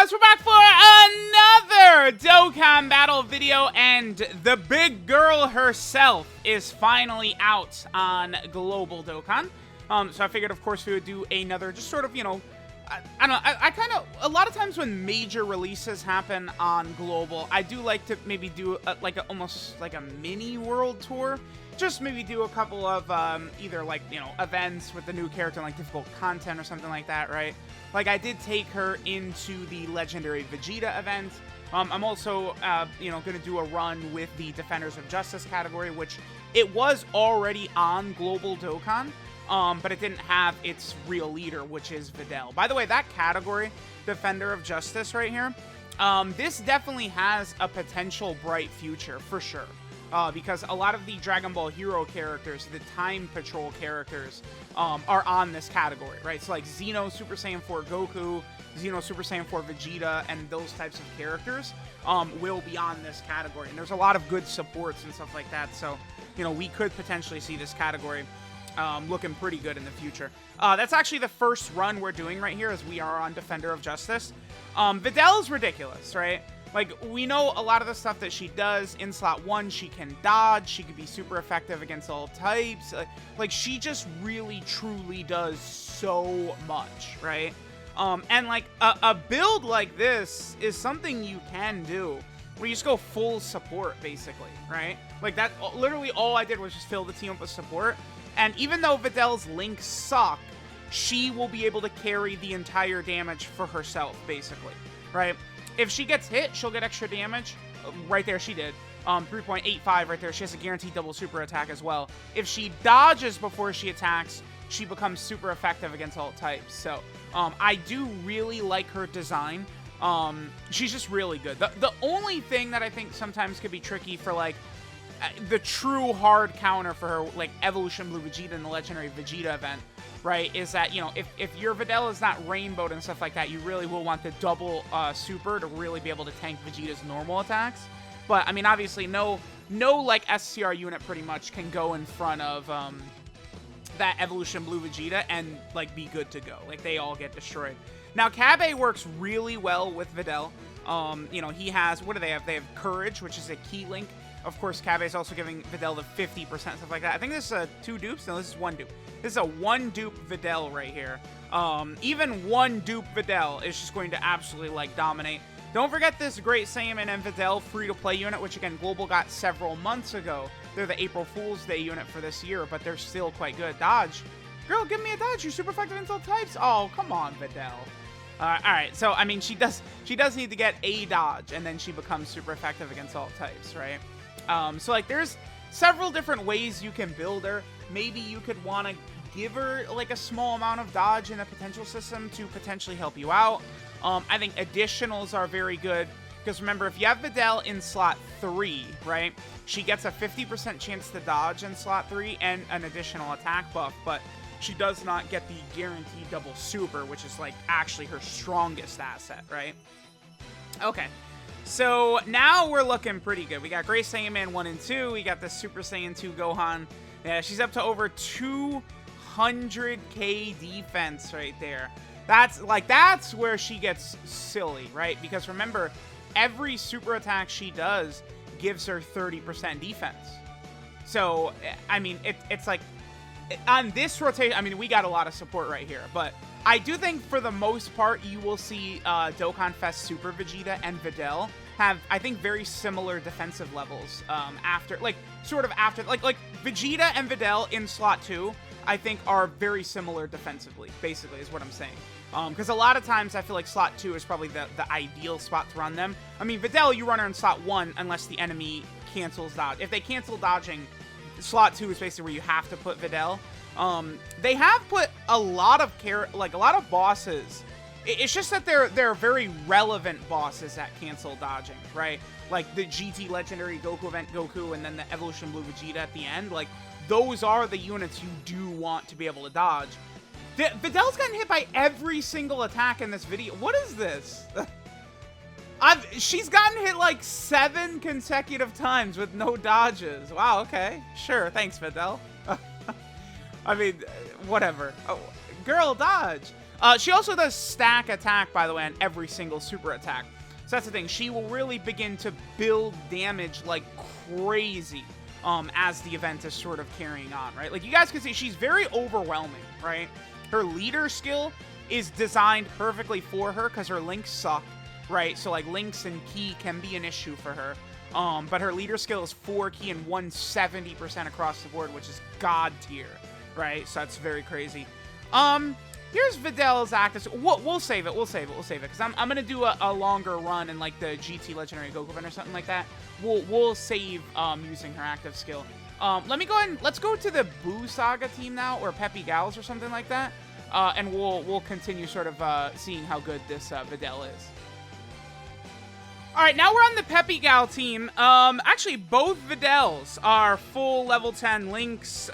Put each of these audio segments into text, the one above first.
guys, we're back for another Dokkan battle video, and the big girl herself is finally out on Global Dokkan. So I figured, of course, we would do another, just sort of, you know, I don't know, I kind of, a lot of times when major releases happen on Global, I do like to maybe do, almost like a mini world tour. Just maybe do a couple of, either, like, you know, events with the new character, like, difficult content or something like that, right? Like, I did take her into the Legendary Vegeta event. I'm also, you know, going to do a run with the Defenders of Justice category, which it was already on Global Dokkan, but it didn't have its real leader, which is Videl. By the way, that category, Defender of Justice right here, this definitely has a potential bright future, for sure. Because a lot of the Dragon Ball Hero characters, the Time Patrol characters, are on this category, right? So like Xeno Super Saiyan 4 Goku, Xeno Super Saiyan 4 Vegeta, and those types of characters will be on this category. And there's a lot of good supports and stuff like that. So, you know, we could potentially see this category looking pretty good in the future. That's actually the first run we're doing right here, as we are on Defender of Justice. Videl is ridiculous, right? Like, we know a lot of the stuff that she does. In slot 1, she can dodge. She can be super effective against all types. Like, she just really, truly does so much, right? And, like, a build like this is something you can do, where you just go full support, basically, right? Like, that, literally all I did was just fill the team up with support. And even though Videl's links suck, she will be able to carry the entire damage for herself, basically, right? If she gets hit, she'll get extra damage. Right there, she did. 3.85 right there. She has a guaranteed double super attack as well. If she dodges before she attacks, she becomes super effective against all types. So, I do really like her design. She's just really good. The only thing that I think sometimes could be tricky for, like, the true hard counter for her, like, Evolution Blue Vegeta in the Legendary Vegeta event, right, is that, you know, if your Videl is not rainbowed and stuff like that, you really will want the double super to really be able to tank Vegeta's normal attacks. But, I mean, obviously, no like, STR unit pretty much can go in front of that Evolution Blue Vegeta and, like, be good to go. Like, they all get destroyed. Now, Kabe works really well with Videl. You know, he has, what do they have? They have Courage, which is a key link. Of course, Kabe is also giving Videl the 50%, stuff like that. I think this is 2 dupes. No, this is 1 dupe. This is a 1 dupe Videl right here. Even 1 dupe Videl is just going to absolutely, like, dominate. Don't forget this Great Saiyaman and Videl free-to-play unit, which, again, Global got several months ago. They're the April Fool's Day unit for this year, but they're still quite good. Dodge. Girl, give me a dodge. You're super effective against all types. Oh, come on, Videl. Alright, so, I mean, she does need to get a dodge, and then she becomes super effective against all types, right? So, like, there's several different ways you can build her. Maybe you could want to give her, like, a small amount of dodge in a potential system to potentially help you out. I think additionals are very good, because remember, if you have Videl in slot 3, right, she gets a 50% chance to dodge in slot 3 and an additional attack buff, but she does not get the guaranteed double super, which is, like, actually her strongest asset, right? Okay. So, now we're looking pretty good. We got Great Saiyaman 1 and 2. We got the Super Saiyan 2 Gohan. Yeah, she's up to over 200k defense right there. That's where she gets silly, right? Because remember, every super attack she does gives her 30% defense. So, I mean, it's like, on this rotation, I mean, we got a lot of support right here, but I do think for the most part, you will see Dokkan Fest Super Vegeta and Videl have, I think, very similar defensive levels after Vegeta and Videl in slot 2, I think, are very similar defensively, basically, is what I'm saying. Because a lot of times I feel like slot 2 is probably the ideal spot to run them. I mean, Videl, you run her in slot 1 unless the enemy cancels dodge. If they cancel dodging, slot 2 is basically where you have to put Videl. They have put a lot of bosses. It's just that they're very relevant bosses that cancel dodging, right? Like the GT Legendary Goku event Goku, and then the Evolution Blue Vegeta at the end. Like, those are the units you do want to be able to dodge. Videl's gotten hit by every single attack in this video. What is this? She's gotten hit like 7 consecutive times with no dodges. Wow, okay. Sure, thanks, Videl. I mean, whatever. Oh, girl, dodge. She also does stack attack, by the way, on every single super attack. So that's the thing. She will really begin to build damage like crazy as the event is sort of carrying on, right? Like, you guys can see she's very overwhelming, right? Her leader skill is designed perfectly for her because her links suck, right? So, like, links and ki can be an issue for her. But her leader skill is 4 ki and 170% across the board, which is god tier, right? So that's very crazy. Here's Videl's active. We'll save it. We'll save it. Because I'm gonna do a longer run in like the GT Legendary Goku event or something like that. We'll save using her active skill. Let me go ahead and let's go to the Boo Saga team now, or Peppy Gals or something like that. And we'll continue sort of seeing how good this Videl is. All right, now we're on the Peppy Gal team. Actually, both Videls are full level 10 links.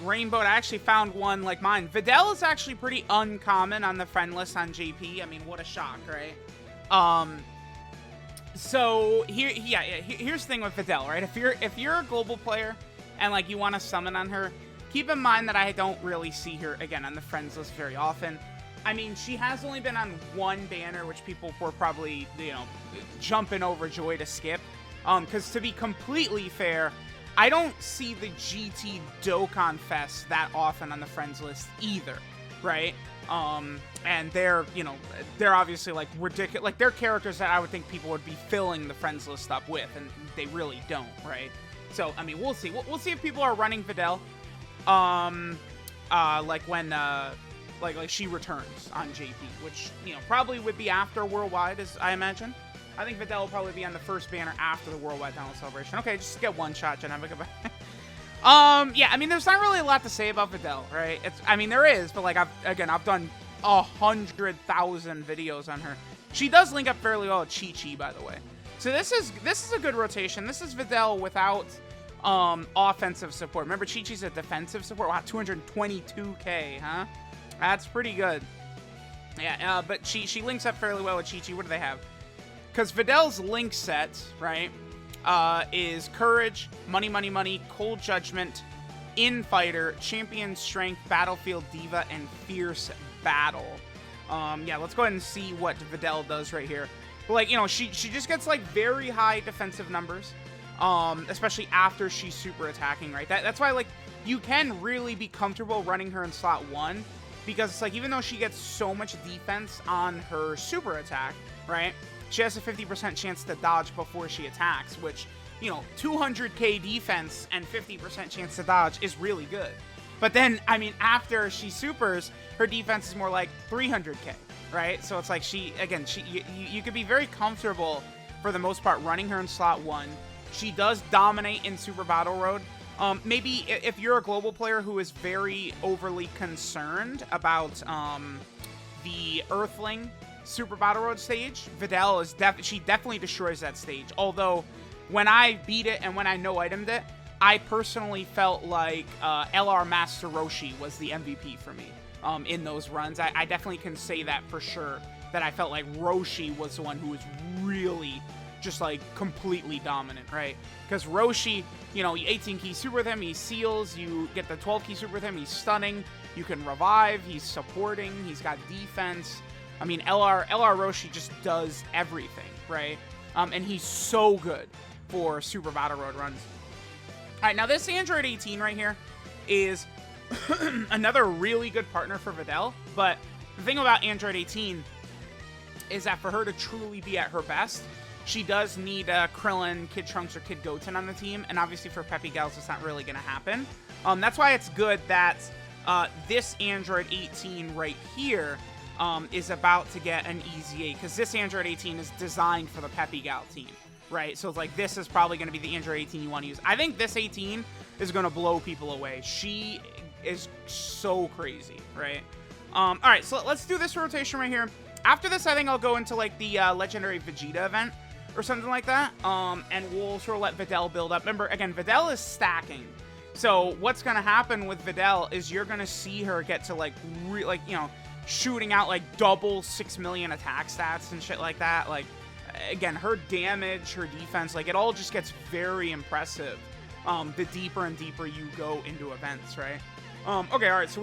Rainbow, I actually found one like mine. Videl is actually pretty uncommon on the friend list on JP. I mean, what a shock, right? So here's the thing with Videl, right? If you're a global player and like you want to summon on her, keep in mind that I don't really see her again on the friends list very often. I mean, she has only been on one banner, which people were probably, you know, jumping overjoyed to skip. Because to be completely fair, I don't see the GT Dokkan Fest that often on the friends list either, right? And they're, you know, they're obviously like ridiculous. Like, they're characters that I would think people would be filling the friends list up with, and they really don't, right? So, I mean, we'll see. We'll see if people are running Videl. Like when, like she returns on JP, which, you know, probably would be after Worldwide, as I imagine. I think Videl will probably be on the first banner after the Worldwide Download Celebration. Okay, just get one shot, Genevieve. Yeah, I mean, there's not really a lot to say about Videl, right? I mean, there is, but like, I've done 100,000 videos on her. She does link up fairly well with Chi-Chi, by the way. So this is a good rotation. This is Videl without offensive support. Remember, Chi-Chi's a defensive support. Wow, 222k, huh? That's pretty good. Yeah, but she links up fairly well with Chi-Chi. What do they have? Because Videl's link set, right, is Courage, Money, Money, Money, Cold Judgment, Infighter, Champion Strength, Battlefield Diva, and Fierce Battle. Yeah, let's go ahead and see what Videl does right here. But, like, you know, she just gets, like, very high defensive numbers, especially after she's super attacking, right? That's why, like, you can really be comfortable running her in slot 1, because it's like, even though she gets so much defense on her super attack, right, she has a 50% chance to dodge before she attacks, which, you know, 200k defense and 50% chance to dodge is really good. But then, I mean, after she supers, her defense is more like 300k, right? So it's like you could be very comfortable, for the most part, running her in slot 1. She does dominate in Super Battle Road. Maybe if you're a global player who is very overly concerned about the Earthling Super Battle Road stage, Videl is she definitely destroys that stage. Although, when I beat it and when I no-itemed it, I personally felt like LR Master Roshi was the MVP for me in those runs. I definitely can say that for sure, that I felt like Roshi was the one who was really just like completely dominant, right? Because Roshi, you know, 18 key super with him, he seals, you get the 12 key super with him, he's stunning, you can revive, he's supporting, he's got defense. I mean, LR Roshi just does everything, right? And he's so good for Super Battle Road runs. All right, now this Android 18 right here is another really good partner for Videl, but the thing about Android 18 is that for her to truly be at her best, she does need Krillin, Kid Trunks, or Kid Goten on the team, and obviously for Peppy Gals, it's not really going to happen. That's why it's good that this Android 18 right here is about to get an easy 8, because this Android 18 is designed for the Peppy Gal team, right? So it's like, this is probably going to be the Android 18 you want to use. I think this 18 is going to blow people away. She is so crazy, right? All right, so let's do this rotation right here. After this, I think I'll go into like the Legendary Vegeta event or something like that, and we'll sort of let Videl build up. Remember, again, Videl is stacking. So what's going to happen with Videl is you're going to see her get to like, you know, shooting out like double 6 million attack stats and shit like that. Like, again, her damage, her defense, like, it all just gets very impressive the deeper and deeper you go into events, right? Okay, all right, so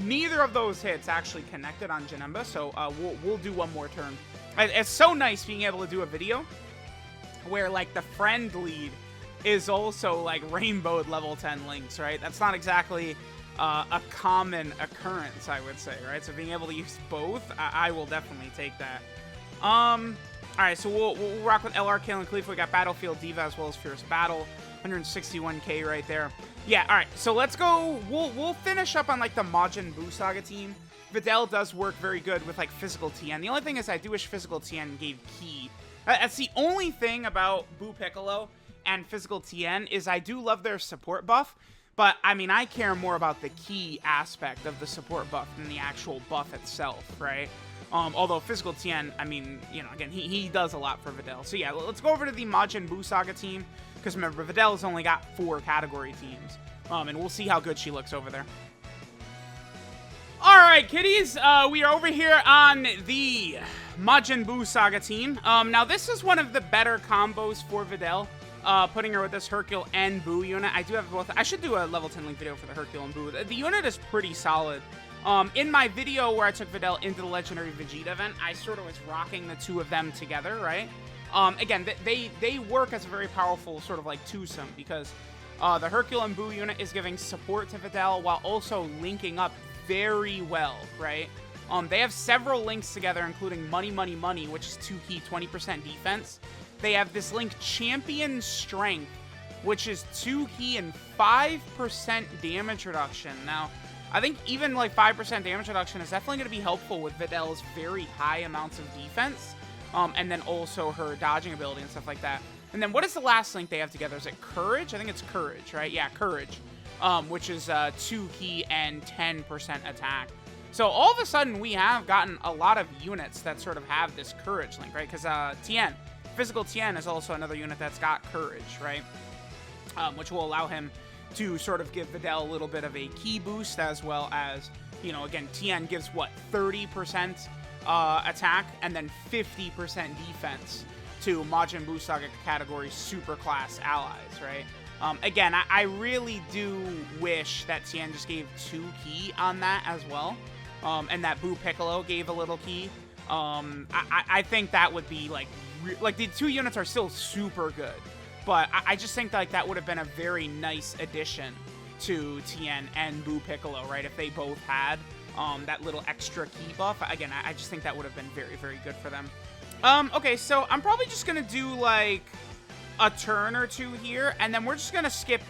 Neither of those hits actually connected on Janemba, so we'll do one more turn. It's so nice being able to do a video where, like, the friend lead is also, like, rainbowed level 10 links, right? That's not exactly a common occurrence, I would say, right? So being able to use both, I will definitely take that. Alright, so we'll rock with LR, Kale, and Khalifa. We got Battlefield Diva as well as Fierce Battle. 161k right there. Yeah, alright, so let's go. We'll finish up on, like, the Majin Buu Saga team. Videl does work very good with, like, Physical TN. The only thing is I do wish Physical TN gave Ki. That's the only thing about Buu Piccolo and Physical TN is I do love their support buff, but, I mean, I care more about the Ki aspect of the support buff than the actual buff itself, right? Although Physical Tien, I mean, you know, again, he does a lot for Videl. So yeah, let's go over to the Majin Buu Saga team, because remember, Videl's only got 4 category teams, and we'll see how good she looks over there. Alright, kiddies, we are over here on the Majin Buu Saga team. Now, this is one of the better combos for Videl, putting her with this Hercule and Buu unit. I do have both. I should do a level 10 link video for the Hercule and Buu. The unit is pretty solid. In my video where I took Videl into the Legendary Vegeta event, I sort of was rocking the two of them together, right? Again, they work as a very powerful sort of like twosome, because the Hercule and Buu unit is giving support to Videl while also linking up very well, right? They have several links together, including Money, Money, Money, which is 2 key, 20% defense. They have this link Champion Strength, which is 2 key and 5% damage reduction. Now, I think even like 5% damage reduction is definitely going to be helpful with Videl's very high amounts of defense, and then also her dodging ability and stuff like that. And then what is the last link they have together? Is it Courage? I think it's Courage, right? Yeah, Courage, which is 2 key and 10% attack. So all of a sudden, we have gotten a lot of units that sort of have this Courage link, right? Because Tien, Physical Tien is also another unit that's got Courage, right? Which will allow him to sort of give Videl a little bit of a key boost, as well as, you know, again, Tien gives, what, 30% attack and then 50% defense to Majin Buu Saga category superclass allies, right? Again, I really do wish that Tien just gave 2 key on that as well, and that Buu Piccolo gave a little key. I think that would be, like the 2 units are still super good, but I just think like that would have been a very nice addition to Tien and Buu Piccolo, right? If they both had that little extra key buff. Again, I just think that would have been very, very good for them. Okay, so I'm probably just going to do like a turn or 2 here, and then we're just going to skip,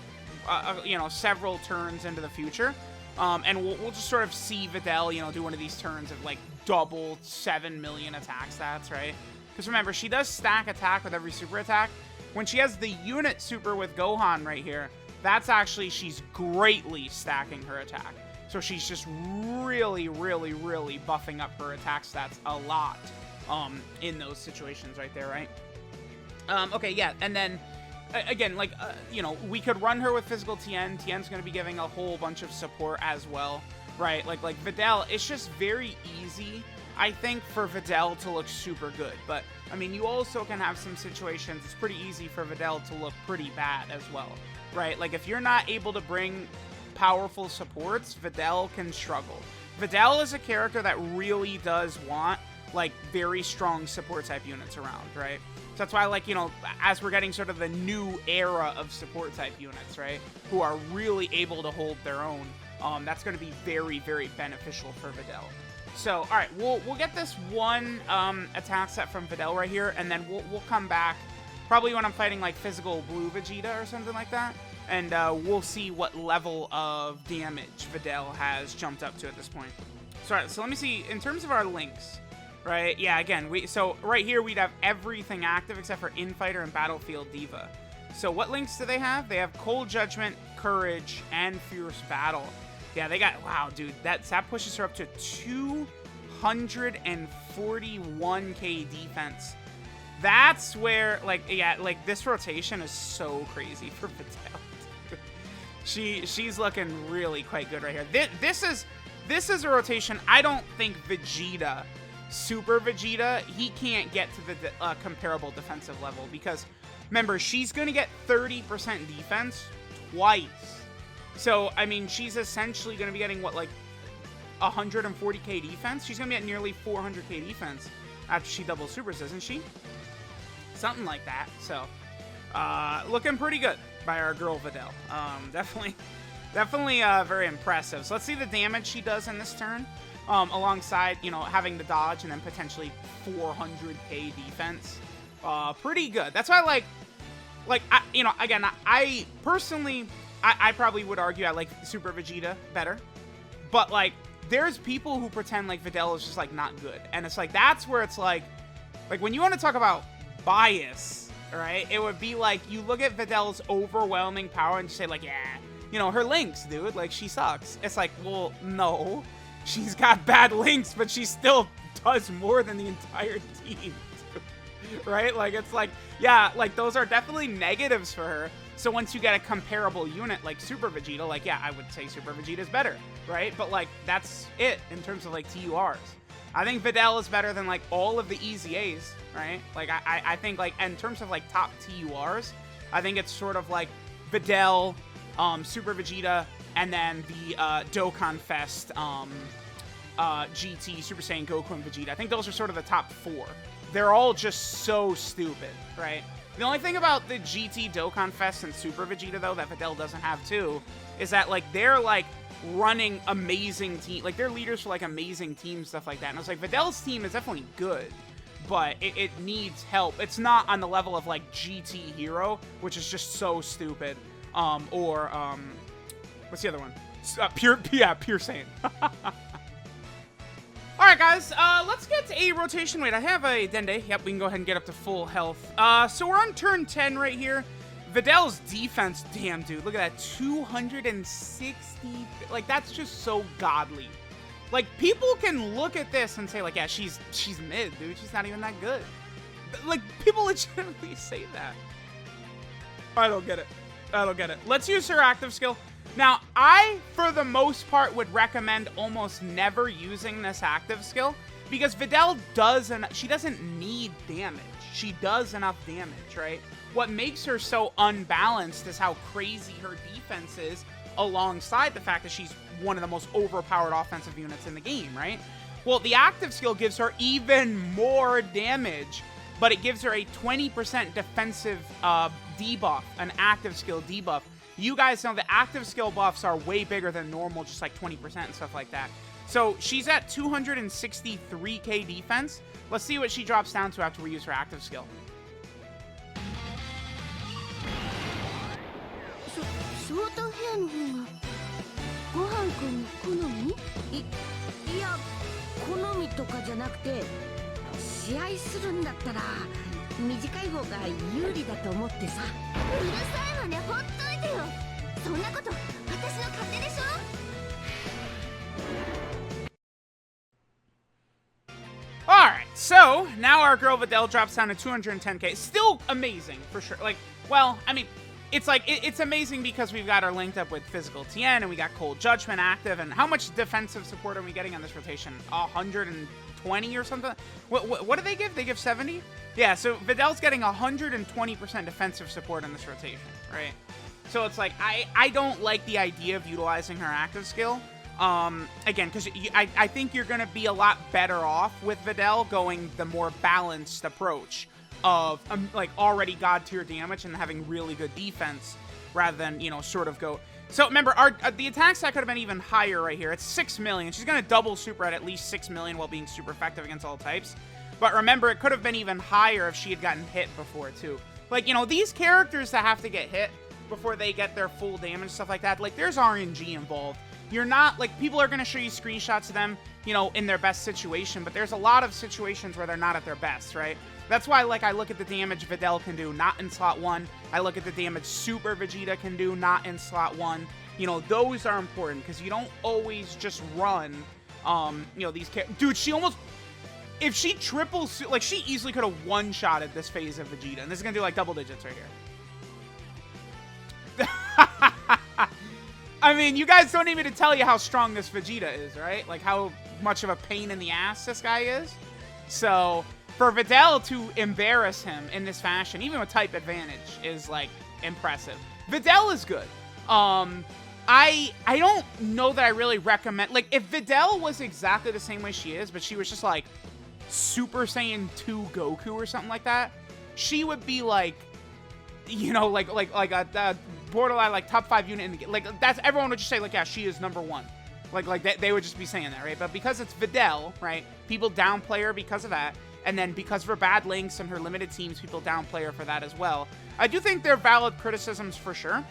you know, several turns into the future. And we'll just sort of see Videl, you know, do one of these turns of like double 7 million attack stats, right? Because remember, she does stack attack with every super attack. When she has the unit super with Gohan right here, that's actually, she's greatly stacking her attack. So she's just really, really, really buffing up her attack stats a lot in those situations right there, right? Okay, yeah, and then, again, like, you know, we could run her with Physical Tien. Tien's going to be giving a whole bunch of support as well, right? Like Videl, it's just very easy, I think, for Videl to look super good. But, I mean, you also can have some situations, it's pretty easy for Videl to look pretty bad as well, right? Like, if you're not able to bring powerful supports, Videl can struggle. Videl is a character that really does want, like, very strong support type units around, right? So that's why, like, you know, as we're getting sort of the new era of support type units, right, who are really able to hold their own, that's going to be very, very beneficial for Videl. So, all right, we'll get this one attack set from Videl right here, and then we'll come back probably when I'm fighting like Physical Blue Vegeta or something like that, and we'll see what level of damage Videl has jumped up to at this point. So, all right, so let me see in terms of our links. Right, yeah, again, so right here we'd have everything active except for Infighter and Battlefield Diva. So what links do they have? They have Cold Judgment, Courage, and Fierce Battle. Yeah, they got, wow, dude, that pushes her up to 241k defense. That's where, like, yeah, like, this rotation is so crazy for Videl. She's looking really quite good right here. This is a rotation I don't think Vegeta, Super Vegeta, he can't get to the comparable defensive level, because remember, she's going to get 30% defense twice. So, I mean, she's essentially going to be getting, what, like 140k defense. She's gonna be at nearly 400k defense after she doubles supers, isn't she? Something like that. So, looking pretty good by our girl Videl. Definitely very impressive. So let's see the damage she does in this turn. Alongside, you know, having the dodge and then potentially 400k defense. Pretty good. That's why I personally, I probably would argue I like Super Vegeta better. But, like, there's people who pretend like Videl is just, like, not good. And it's like, that's where it's like when you want to talk about bias, right? It would be like, you look at Videl's overwhelming power and you say, like, yeah, you know, her links, dude, like, she sucks. It's like, well, no. She's got bad links, but she still does more than the entire team, right? Like, it's like, yeah, like, those are definitely negatives for her. So once you get a comparable unit like Super Vegeta, like, yeah, I would say Super Vegeta is better, right? But, like, that's it in terms of, like, TURs. I think Videl is better than, like, all of the Easy A's, right? Like, I think, like, in terms of, like, top TURs, I think it's sort of, like, Videl, Super Vegeta, and then the Dokkan Fest GT, Super Saiyan Goku, and Vegeta. I think those are sort of the top 4. They're all just so stupid, right? The only thing about the GT, Dokkan Fest, and Super Vegeta, though, that Videl doesn't have, too, is that, like, they're, like, running amazing team. Like, they're leaders for, like, amazing teams, stuff like that. And it's like, Videl's team is definitely good, but it needs help. It's not on the level of, like, GT Hero, which is just so stupid. What's the other one? Pure Saiyan. Alright, guys, let's get a rotation. Wait, I have a Dende. Yep, we can go ahead and get up to full health. So we're on turn 10 right here. Videl's defense, damn, dude, look at that, 260. Like, that's just so godly. Like, people can look at this and say, like, yeah, she's mid, dude. She's not even that good. Like, people legitimately say that. I don't get it. I don't get it. Let's use her active skill. Now, I, for the most part, would recommend almost never using this active skill because Videl she doesn't need damage. She does enough damage, right? What makes her so unbalanced is how crazy her defense is alongside the fact that she's one of the most overpowered offensive units in the game, right? Well, the active skill gives her even more damage, but it gives her a 20% defensive debuff, an active skill debuff. You guys know the active skill buffs are way bigger than normal, just like 20% and stuff like that. So she's at 263k defense. Let's see what she drops down to after we use her active skill. Alright, so now our girl Videl drops down to 210k. Still amazing, for sure. Like, well, I mean, it's like, it's amazing because we've got her linked up with Physical Tien, and we got Cold Judgment active, and how much defensive support are we getting on this rotation? 120 or something? What do they give? They give 70? Yeah, so Videl's getting 120% defensive support in this rotation, right? So it's like, I don't like the idea of utilizing her active skill. Again, because I think you're going to be a lot better off with Videl going the more balanced approach of, like, already God tier damage and having really good defense rather than, you know, sort of go... So, remember, the attack stat could have been even higher right here. It's 6 million. She's going to double super at least 6 million while being super effective against all types. But remember, it could have been even higher if she had gotten hit before, too. Like, you know, these characters that have to get hit before they get their full damage, stuff like that, like, there's RNG involved. You're not, like, people are going to show you screenshots of them, you know, in their best situation, but there's a lot of situations where they're not at their best, right? That's why, like, I look at the damage Videl can do, not in slot 1. I look at the damage Super Vegeta can do, not in slot 1. You know, those are important, because you don't always just run, you know, these characters. Dude, she almost... If she triples... Like, she easily could have one-shotted this phase of Vegeta, and this is going to do, like, double digits right here. I mean, you guys don't need me to tell you how strong this Vegeta is, right? Like, how much of a pain in the ass this guy is. So, for Videl to embarrass him in this fashion, even with type advantage, is, like, impressive. Videl is good. I don't know that I really recommend, like, if Videl was exactly the same way she is, but she was just, like, Super Saiyan 2 Goku or something like that, she would be, like, you know, like a borderline, like, top 5 unit in the game. Like, that's, everyone would just say, like, yeah, she is #1. Like they would just be saying that, right? But because it's Videl, right, people downplay her because of that. And then because of her bad links and her limited teams, people downplay her for that as well. I do think they're valid criticisms for sure.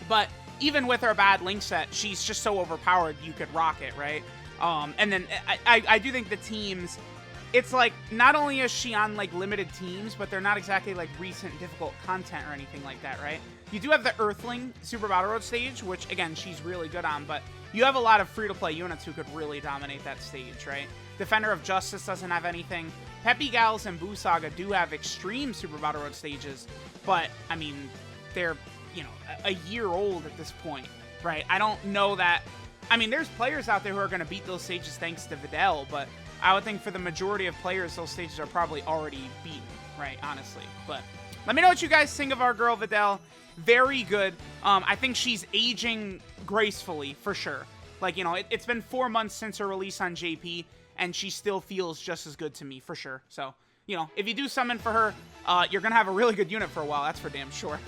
But even with her bad link set, she's just so overpowered, you could rock it, right? And then I do think the teams, it's like, not only is she on, like, limited teams, but they're not exactly, like, recent difficult content or anything like that, right? You do have the Earthling Super Battle Road stage, which, again, she's really good on, but you have a lot of free-to-play units who could really dominate that stage, right? Defender of Justice doesn't have anything. Peppy Gals and Buu Saga do have extreme Super Battle Road stages, but, I mean, they're, you know, a year old at this point, right? I don't know that... I mean, there's players out there who are going to beat those stages thanks to Videl, but I would think for the majority of players, those stages are probably already beaten, right? Honestly. But let me know what you guys think of our girl, Videl. Very good. I think she's aging gracefully, for sure. Like, you know, it's been 4 months since her release on JP, and she still feels just as good to me, for sure. So, you know, if you do summon for her, you're going to have a really good unit for a while. That's for damn sure.